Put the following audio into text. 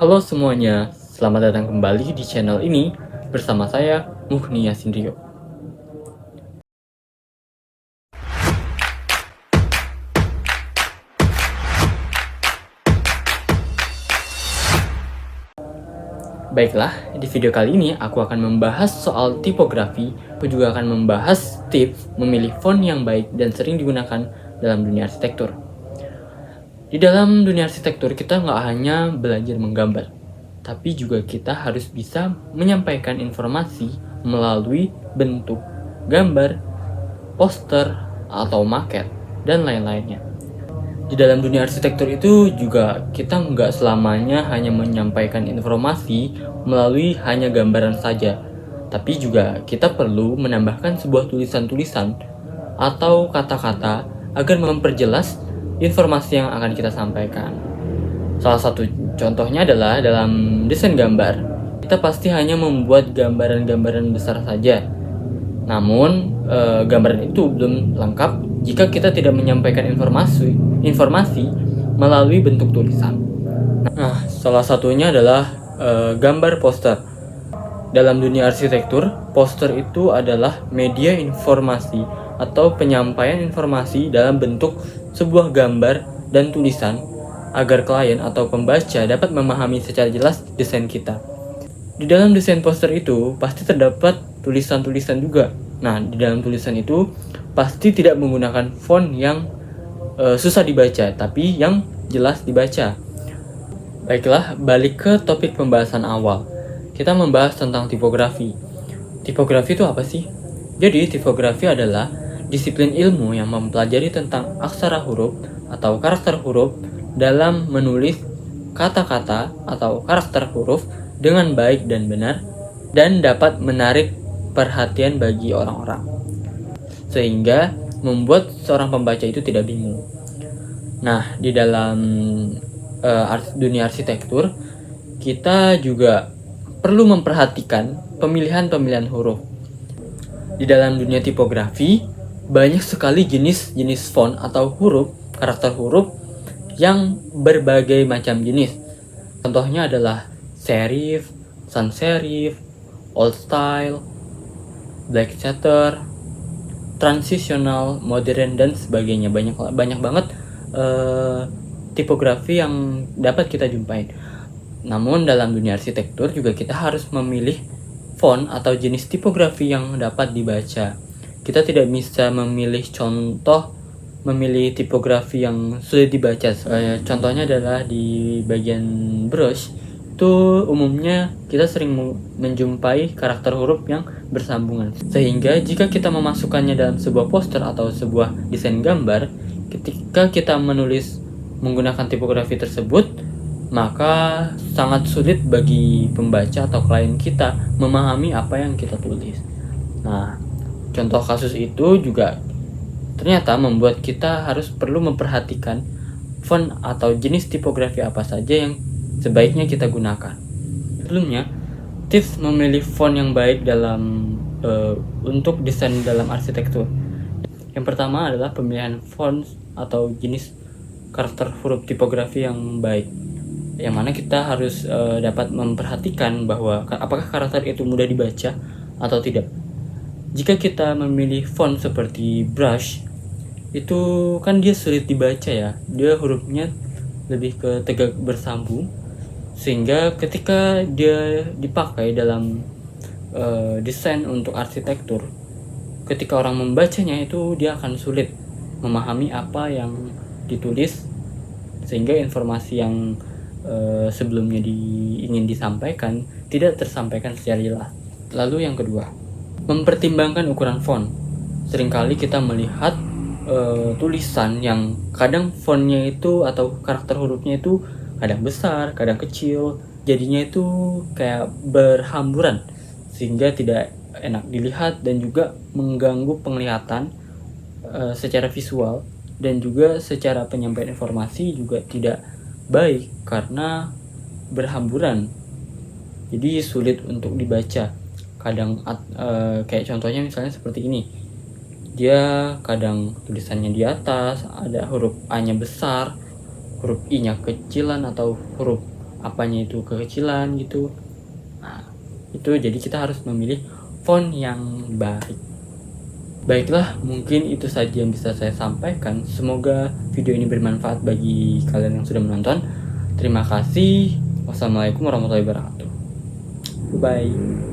Halo semuanya, selamat datang kembali di channel ini bersama saya Muhni Yasin Rio. Baiklah, di video kali ini aku akan membahas soal tipografi. Aku juga akan membahas tips memilih font yang baik dan sering digunakan dalam dunia arsitektur. Di dalam dunia arsitektur kita nggak hanya belajar menggambar, tapi juga kita harus bisa menyampaikan informasi melalui bentuk gambar, poster, atau maket, dan lain-lainnya. Di dalam dunia arsitektur itu juga kita nggak selamanya hanya menyampaikan informasi melalui hanya gambaran saja, tapi juga kita perlu menambahkan sebuah tulisan-tulisan atau kata-kata agar memperjelas informasi yang akan kita sampaikan. Salah satu contohnya adalah dalam desain gambar, kita pasti hanya membuat gambaran-gambaran besar saja. Namun, gambaran itu belum lengkap jika kita tidak menyampaikan informasi melalui bentuk tulisan. Nah, salah satunya adalah gambar poster. Dalam dunia arsitektur, poster itu adalah media informasi atau penyampaian informasi dalam bentuk sebuah gambar dan tulisan agar klien atau pembaca dapat memahami secara jelas desain kita. Di dalam desain poster itu pasti terdapat tulisan-tulisan juga. Nah, di dalam tulisan itu pasti tidak menggunakan font yang susah dibaca, tapi yang jelas dibaca. Baiklah, balik ke topik pembahasan awal. Kita membahas tentang tipografi. Tipografi itu apa sih? Jadi, tipografi adalah disiplin ilmu yang mempelajari tentang aksara huruf atau karakter huruf dalam menulis kata-kata atau karakter huruf dengan baik dan benar dan dapat menarik perhatian bagi orang-orang sehingga membuat seorang pembaca itu tidak bingung. Nah, di dalam dunia arsitektur kita juga perlu memperhatikan pemilihan-pemilihan huruf. Di dalam dunia tipografi banyak sekali jenis-jenis font atau huruf, karakter huruf yang berbagai macam jenis. Contohnya adalah serif, sans serif, old style, black letter, transitional, modern, dan sebagainya. Banyak banget tipografi yang dapat kita jumpain. Namun dalam dunia arsitektur juga kita harus memilih font atau jenis tipografi yang dapat dibaca. Kita tidak bisa memilih tipografi yang sulit dibaca. Contohnya adalah di bagian brush itu umumnya kita sering menjumpai karakter huruf yang bersambungan, sehingga jika kita memasukkannya dalam sebuah poster atau sebuah desain gambar, ketika kita menulis menggunakan tipografi tersebut, maka sangat sulit bagi pembaca atau klien kita memahami apa yang kita tulis. Nah, contoh kasus itu juga ternyata membuat kita harus perlu memperhatikan font atau jenis tipografi apa saja yang sebaiknya kita gunakan. Sebelumnya, tips memilih font yang baik untuk desain dalam arsitektur. Yang pertama adalah pemilihan font atau jenis karakter huruf tipografi yang baik, yang mana kita harus dapat memperhatikan bahwa apakah karakter itu mudah dibaca atau tidak. Jika kita memilih font seperti brush, itu kan dia sulit dibaca ya, dia hurufnya lebih ke tegak bersambung, sehingga ketika dia dipakai dalam desain untuk arsitektur, ketika orang membacanya itu dia akan sulit memahami apa yang ditulis, sehingga informasi yang sebelumnya ingin disampaikan tidak tersampaikan secara jelas. Lalu yang kedua, mempertimbangkan ukuran font. Seringkali kita melihat tulisan yang kadang fontnya itu atau karakter hurufnya itu kadang besar, kadang kecil, jadinya itu kayak berhamburan sehingga tidak enak dilihat dan juga mengganggu penglihatan secara visual, dan juga secara penyampaian informasi juga tidak baik karena berhamburan, jadi sulit untuk dibaca. Kadang kayak contohnya misalnya seperti ini, dia kadang tulisannya di atas ada huruf A-nya besar, huruf I-nya kecilan, atau huruf apanya itu kekecilan gitu. Nah, itu jadi kita harus memilih font yang baik. Baiklah, mungkin itu saja yang bisa saya sampaikan. Semoga video ini bermanfaat bagi kalian yang sudah menonton. Terima kasih. Wassalamualaikum warahmatullahi wabarakatuh. Bye.